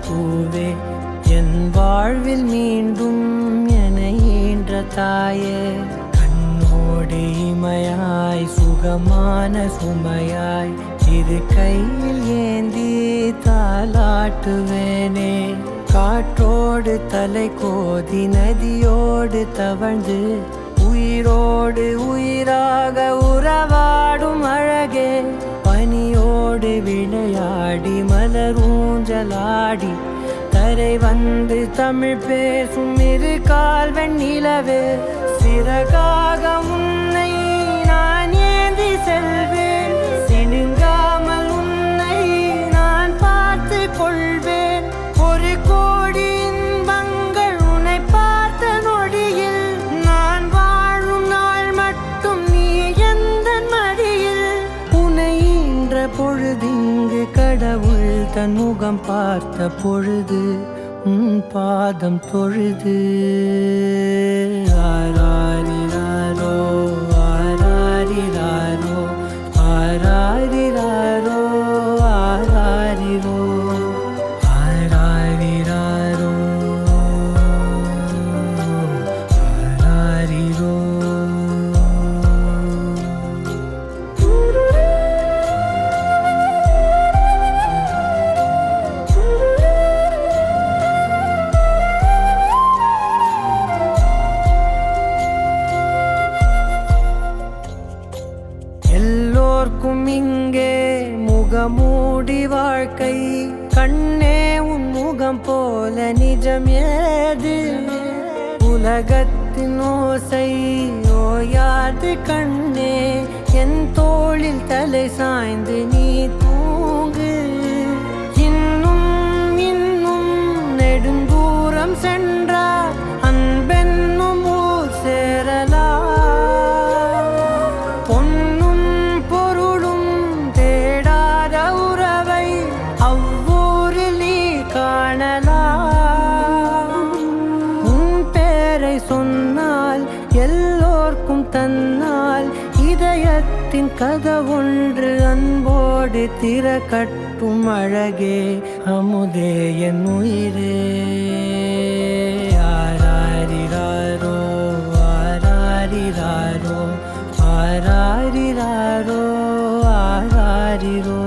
பூவே என் வாழ்வில் மீண்டும் என ஈன்ற தாயே கண்ணோடு இமையாய் சுகமான சுமையாய் இரு கையில் ஏந்தி தாலாட்டுவேனே காற்றோடு தலை கோதி நதியோடு தவழ்ந்து உயிரோடு உயிராக உறவாடும் அழகே பனியோடு விளையாடி மலரூஞ்சலாடி தரை வந்து தமிழ் பேசும் இரு கால் வெண்ணிலவே சிறகாக உன்னை நான் ஏந்தி செல்வேன் சினுங்காமல் உன்னை நான் பார்த்து கொள்வேன் ஒரு கோடி இன்பங்கள் உன்னை பார்த்த நொடியில் நான் வாழும் நாள் மட்டும் நீ எந்த மடியில் உன்னை ஈன்ற பொழுதிங்கு கடவுள் தன் முகம் பார்த்த பொழுது உன் பாதம் தொழுது ஆராரிராரோ ஆராரிராரோ ஆராரிராரோ ஆராரிரோ ஆராரிராரோ ஆராரிரோ எல்லோர்க்கும் இங்கே முகமூடி வாழ்க்கை கண்ணே உன் முகம் போல நிஜம் ஏது உலகத்தின் ஓசை ஓயாது கண்ணே என் தோளில் தலை சாய்ந்து நீ தூங்கு இன்னும் இன்னும் நெடுந்தூரம் சென்றார் அன்பென்னும் ஊர் சேரலாம் சொன்னால் எல்லோர்க்கும் தன்னால் இதயத்தின் கதவொன்று அன்போடு திறக்கட்டும் அழகே அமுதே என் உயிரே ஆராரிராரோ ஆராரிராரோ ஆராரிராரோ ஆராரிரோ